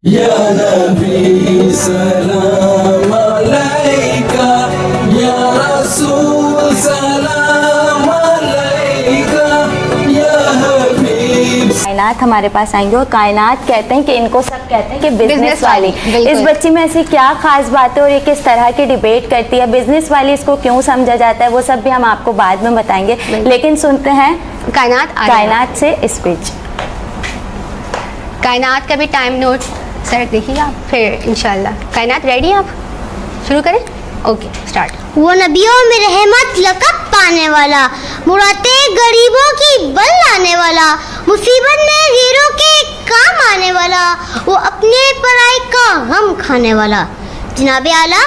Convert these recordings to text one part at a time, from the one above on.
या नबी सलाम अलैका, या रसूल सलाम अलैका, या हबीब। कायनात हमारे पास आएंगे और कायनात कहते हैं कि इनको सब कहते हैं कि बिजनेस वाली। बिल्कुल। इस बच्ची में ऐसी क्या खास बात है और ये किस तरह की डिबेट करती है, बिजनेस वाली इसको क्यों समझा जाता है, वो सब भी हम आपको बाद में बताएंगे। लेकिन सुनते हैं कायनात से स्पीच। कायनात का भी टाइम नोट सर देखिएगा, फिर इंशाल्लाह। कायनात रेडी हैं आप? शुरू करें? Okay start. वो नबियों में रहमत लक़ब पाने वाला, मुरादे गरीबों की बल लाने वाला, मुसीबत में गैरों के काम आने वाला, वो अपने पराई का गम खाने वाला। जनाबे आला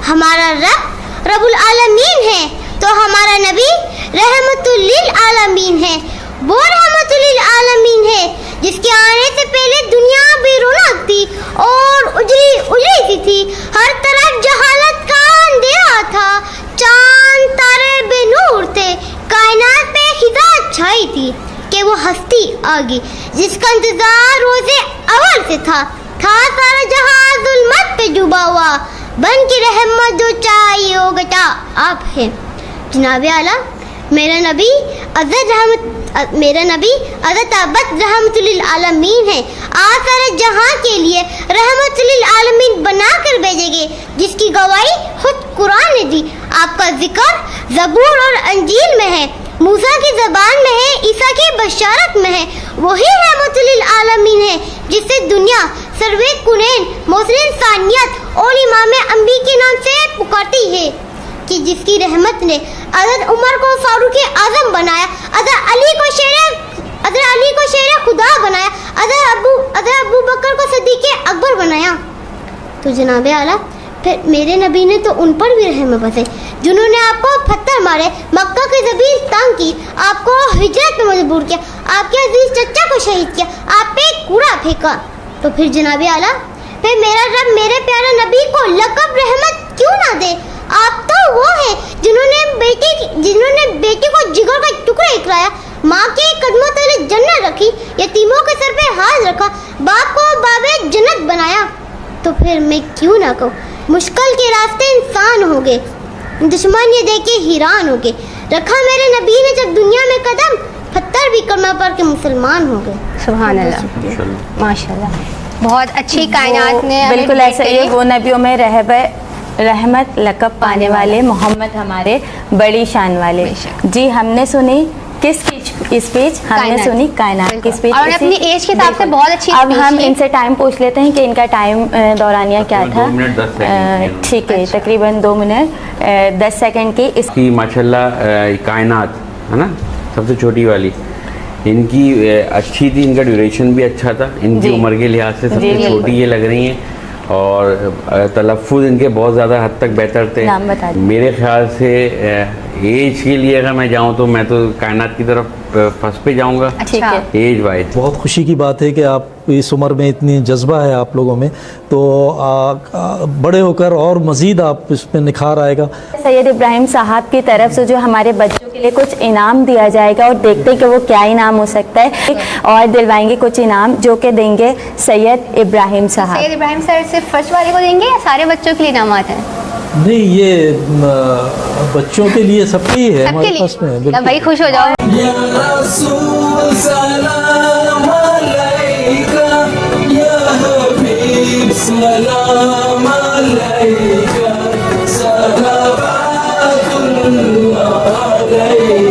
हमारा रब रब्बुल आलमीन है, तो हमारा नबी रहमतुल लिल आलमीन है। वो रहमतुल लिल आलमीन है जिसके आने से पहले दुनिया बेरौनक थी और उजड़ी सी थी। हर तरफ जहालत का अंधेरा था, चांद तारे बेनूर थे, कायनात पे खिजा छाई थी कि वो हस्ती आ गई जिसका इंतजार रोजे अव्वल से था सारा जहां जुल्मत पे डूबा हुआ, बन की रहमत जो चाहिए हो गटा आप है। जनाबे आला मेरा नबी अज़त अबद रहमतुल लिल आलमीन है। आज सारे जहां के लिए रहमतुल लिल आलमीन बना कर भेजेंगे, जिसकी गवाही खुद कुरान ने दी। आपका जिक्र ज़बूर और अंजील में है, मूसा की ज़बान में है, ईसा की बशारत में है। वही रहमतुल लिल आलमीन है जिससे दुनिया सर्वे कुनैन मोहसिन सानियत और इमाम अंबी के नाम से पुकारती है, कि जिसकी रहमत ने हज़रत उमर को फारूक आज़म बनाया, हज़रत अली को शेर खुदा बनाया, हज़रत अबू बकर को सिद्दीक़ अकबर बनाया। तो जनाबे आला फिर मेरे नबी ने तो उन पर भी रहम बरसाई जिन्होंने आपको पत्थर मारे, मक्का की ज़मीन तंग की, आपको हिजरत में मजबूर किया, आपके अजीज चचा को शहीद किया, आप पे कूड़ा फेंका। तो फिर जनाबे आला फिर मेरा रब मेरे प्यारे नबी को लक़ब रहमत क्यों ना दे। आप तो वो हैं जिन्होंने बेटी को जिगर का टुकड़ा इकराया, माँ के कदमों तले जन्नत रखी, यतीमों के सर पे हाथ रखा, बाप को बाबे जन्नत बनाया। तो फिर मैं क्यों ना कहूँ, मुश्किल के रास्ते इंसान हो गए, दुश्मन ये देख के हैरान हो गए, रखा मेरे नबी ने जब दुनिया में कदम, पत्थर भी कलमा पढ़ के मुसलमान हो गए। सुभान अल्लाह, माशाल्लाह, बहुत अच्छी कायनात ने बिल्कुल ऐसा ही वो नबियों में रहमत लक़ब पाने वाले मोहम्मद हमारे बड़ी शान वाले। जी हमने सुनी किसकी स्पीच? हमने सुनी कायनात की स्पीच और अपनी एज के हिसाब से बहुत अच्छी। अब हम इनसे टाइम पूछ लेते हैं कि इनका टाइम दौरानिया क्या था। ठीक है, तकरीबन 2 मिनट 10 सेकंड की इसकी माशाल्लाह कायनात है ना, सबसे छोटी वाली, इनकी अच्छी थी, इनका ड्यूरेशन भी अच्छा था, इनकी उम्र के लिहाज से सबसे छोटी ये लग रही हैं और तलफ़ुज़ इनके बहुत ज़्यादा हद तक बेहतर थे। मेरे ख्याल से एज के लिए अगर मैं जाऊँ तो मैं तो कायनात की तरफ फर्स्ट पे जाऊँगा। अच्छा। एज वाइज बहुत खुशी की बात है कि आप इस उम्र में इतनी जज्बा है आप लोगों में, तो बड़े होकर और मज़ीद आप इसमें निखार आएगा। सैयद इब्राहिम साहब की तरफ से जो हमारे बच्चों के लिए कुछ इनाम दिया जाएगा और देखते हैं कि वो क्या इनाम हो सकता है, और दिलवाएंगे कुछ इनाम जो कि देंगे सैयद इब्राहिम साहब। सैयद इब्राहिम सर सिर्फ फर्स्ट वाले को देंगे या सारे बच्चों के लिए इनामात हैं? नहीं, ये बच्चों के लिए सबके ही है, हमारे पास में है। भाई खुश हो जाओ। या रसूल सलाम अलैका, या हबीब सलाम अलैका, सलावतुल्लाह अलैका।